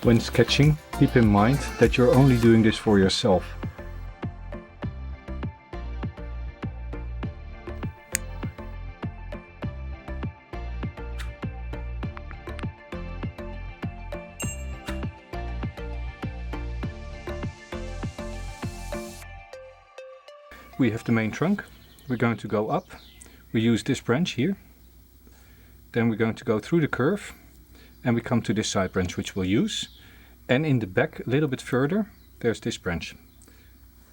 When sketching, keep in mind that you're only doing this for yourself. We have the main trunk. We're going to go up. We use this branch here. Then we're going to go through the curve and we come to this side branch which we'll use. And in the back a little bit further there's this branch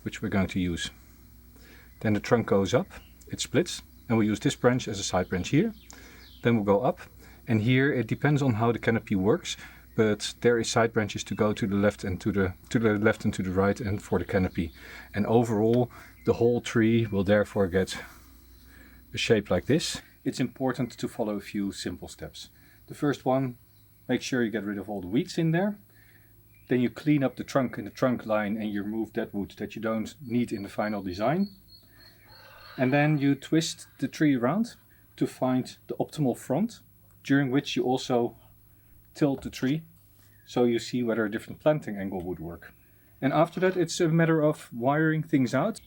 which we're going to use. Then the trunk goes up, it splits, and we'll use this branch as a side branch here. Then we'll go up, and here it depends on how the canopy works, but there is side branches to go to the left and to the left and to the right and for the canopy. And overall the whole tree will therefore get a shape like this. It's important to follow a few simple steps. The first one, make sure you get rid of all the weeds in there. Then you clean up the trunk and the trunk line and you remove that wood that you don't need in the final design. And then you twist the tree around to find the optimal front, during which you also tilt the tree so you see whether a different planting angle would work. And after that it's a matter of wiring things out.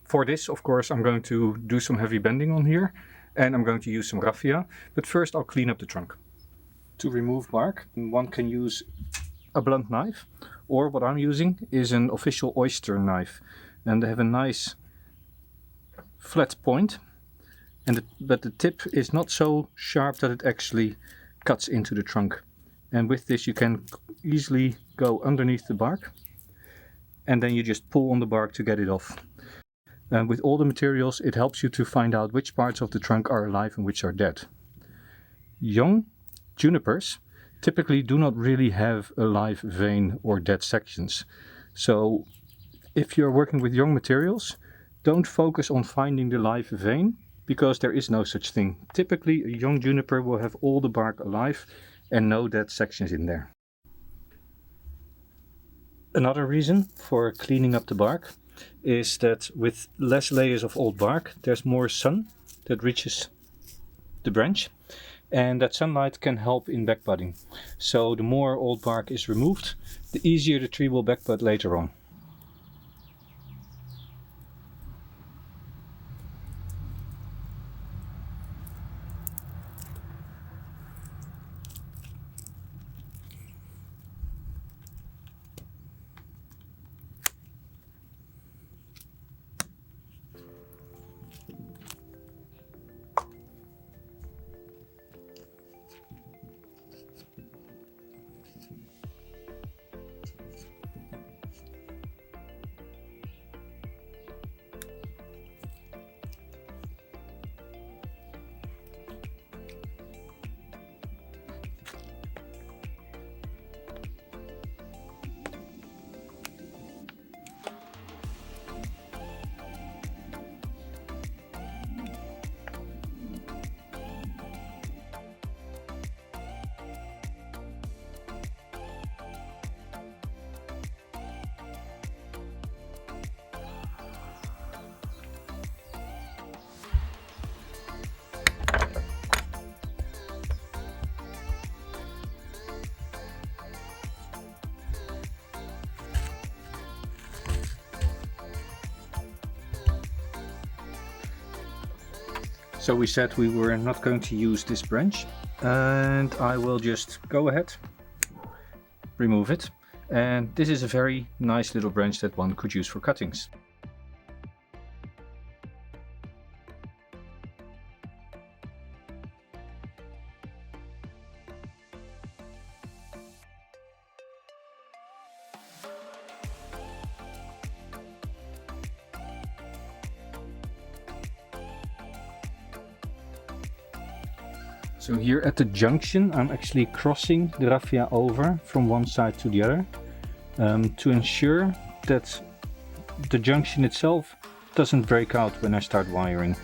For this, of course, I'm going to do some heavy bending on here and I'm going to use some raffia, but first I'll clean up the trunk. To remove bark, one can use a blunt knife, or what I'm using is an official oyster knife, and they have a nice flat point, but the tip is not so sharp that it actually cuts into the trunk. And with this you can easily go underneath the bark and then you just pull on the bark to get it off. And with all the materials it helps you to find out which parts of the trunk are alive and which are dead. Young junipers typically do not really have a live vein or dead sections. So if you're working with young materials, don't focus on finding the live vein, because there is no such thing. Typically a young juniper will have all the bark alive and no dead sections in there. Another reason for cleaning up the bark is that with less layers of old bark there's more sun that reaches the branch, and that sunlight can help in backbudding. So the more old bark is removed, the easier the tree will backbud later on. So we said we were not going to use this branch, and I will just go ahead, remove it. And this is a very nice little branch that one could use for cuttings. So here at the junction I'm actually crossing the raffia over from one side to the other to ensure that the junction itself doesn't break out when I start wiring.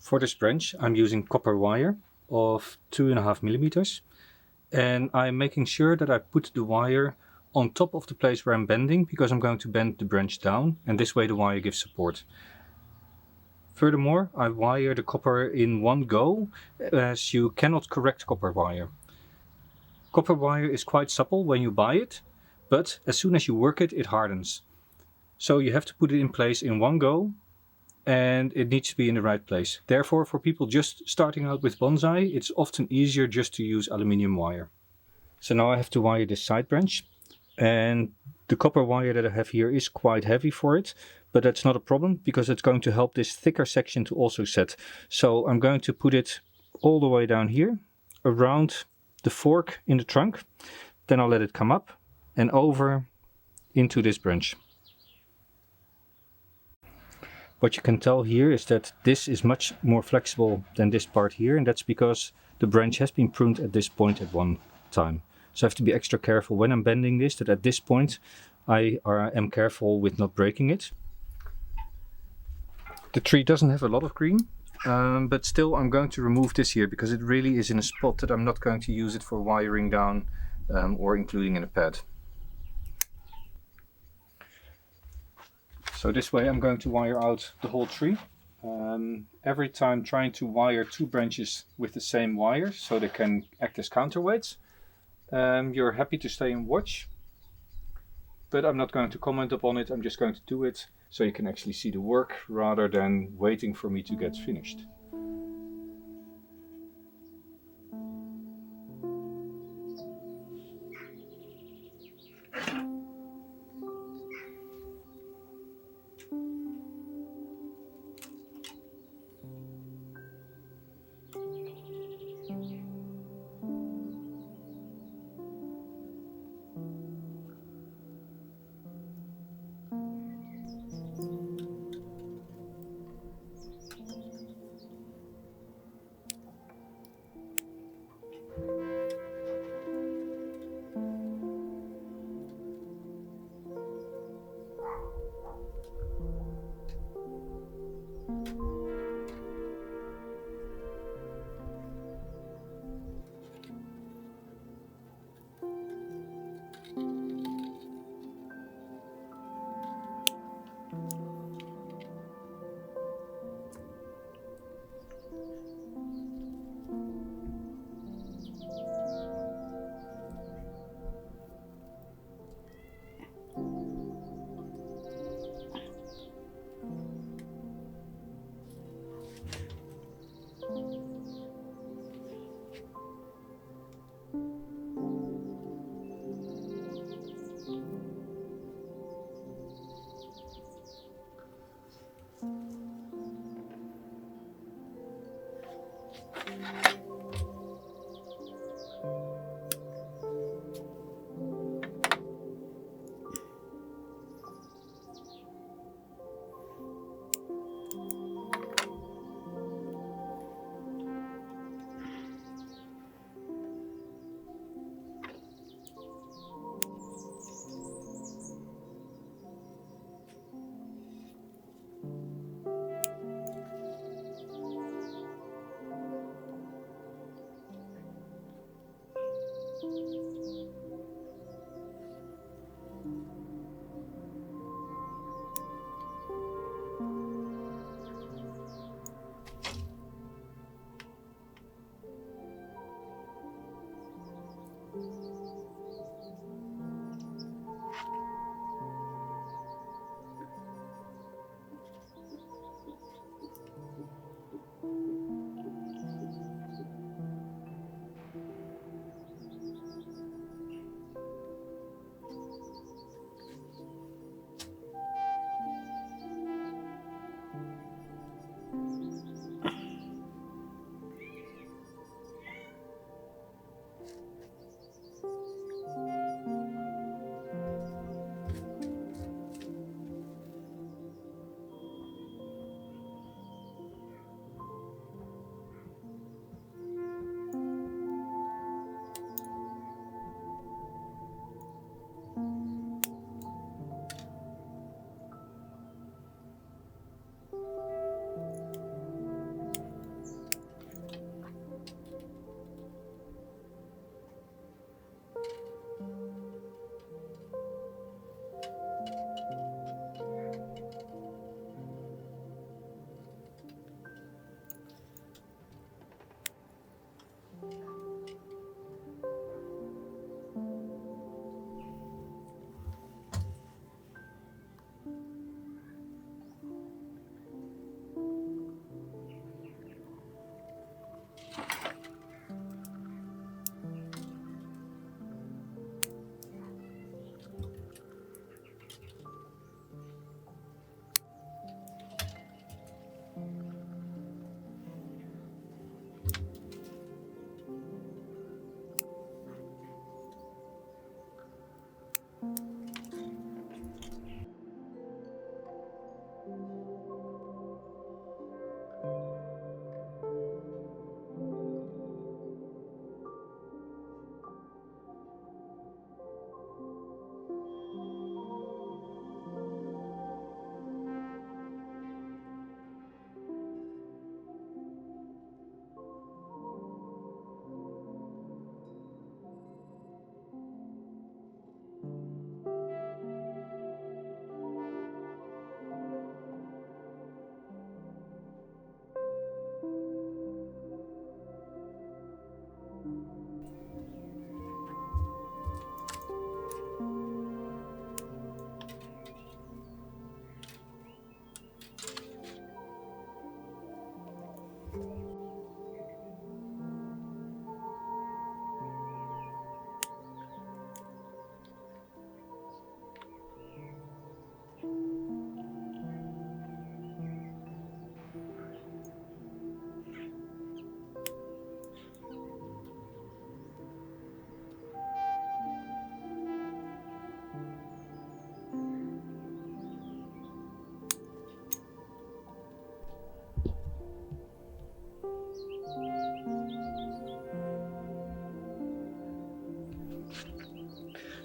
For this branch I'm using copper wire of 2.5 millimeters, and I'm making sure that I put the wire on top of the place where I'm bending, because I'm going to bend the branch down, and this way the wire gives support. Furthermore, I wire the copper in one go, as you cannot correct copper wire. Copper wire is quite supple when you buy it, but as soon as you work it, it hardens. So you have to put it in place in one go, and it needs to be in the right place. Therefore, for people just starting out with bonsai, it's often easier just to use aluminium wire. So now I have to wire this side branch, and the copper wire that I have here is quite heavy for it, but that's not a problem because it's going to help this thicker section to also set. So I'm going to put it all the way down here around the fork in the trunk, then I'll let it come up and over into this branch. What you can tell here is that this is much more flexible than this part here, and that's because the branch has been pruned at this point at one time. So I have to be extra careful when I'm bending this, that at this point I am careful with not breaking it. The tree doesn't have a lot of green, but still I'm going to remove this here because it really is in a spot that I'm not going to use it for wiring down or including in a pad. So this way I'm going to wire out the whole tree. Every time trying to wire two branches with the same wire so they can act as counterweights. You're happy to stay and watch, but I'm not going to comment upon it. I'm just going to do it so you can actually see the work rather than waiting for me to get finished.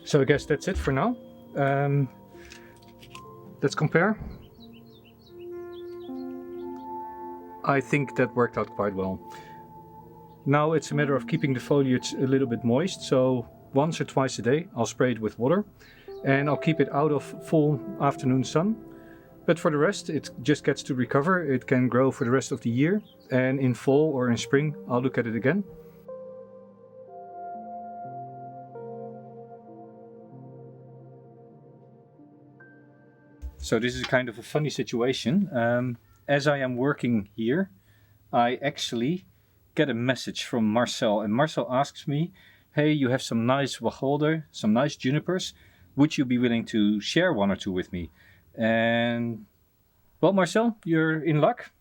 So I guess that's it for now. Let's compare. I think that worked out quite well. Now it's a matter of keeping the foliage a little bit moist, so once or twice a day I'll spray it with water and I'll keep it out of full afternoon sun. But for the rest it just gets to recover, it can grow for the rest of the year, and in fall or in spring I'll look at it again. So this is kind of a funny situation. As I am working here, I actually get a message from Marcel, and Marcel asks me, hey, you have some nice wacholder, some nice junipers, would you be willing to share one or two with me? And well, Marcel, you're in luck.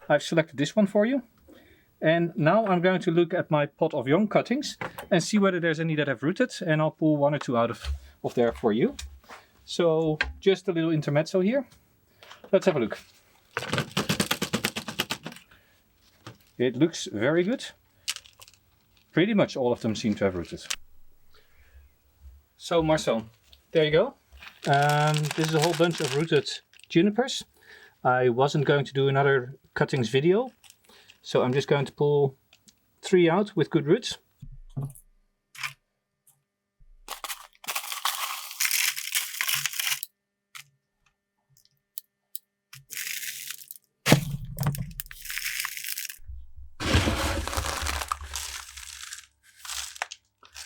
I've selected this one for you. And now I'm going to look at my pot of young cuttings and see whether there's any that have rooted, and I'll pull one or two out of there for you. So just a little intermezzo here. Let's have a look. It looks very good. Pretty much all of them seem to have rooted. So Marcel, there you go. This is a whole bunch of rooted junipers. I wasn't going to do another cuttings video, so I'm just going to pull 3 out with good roots.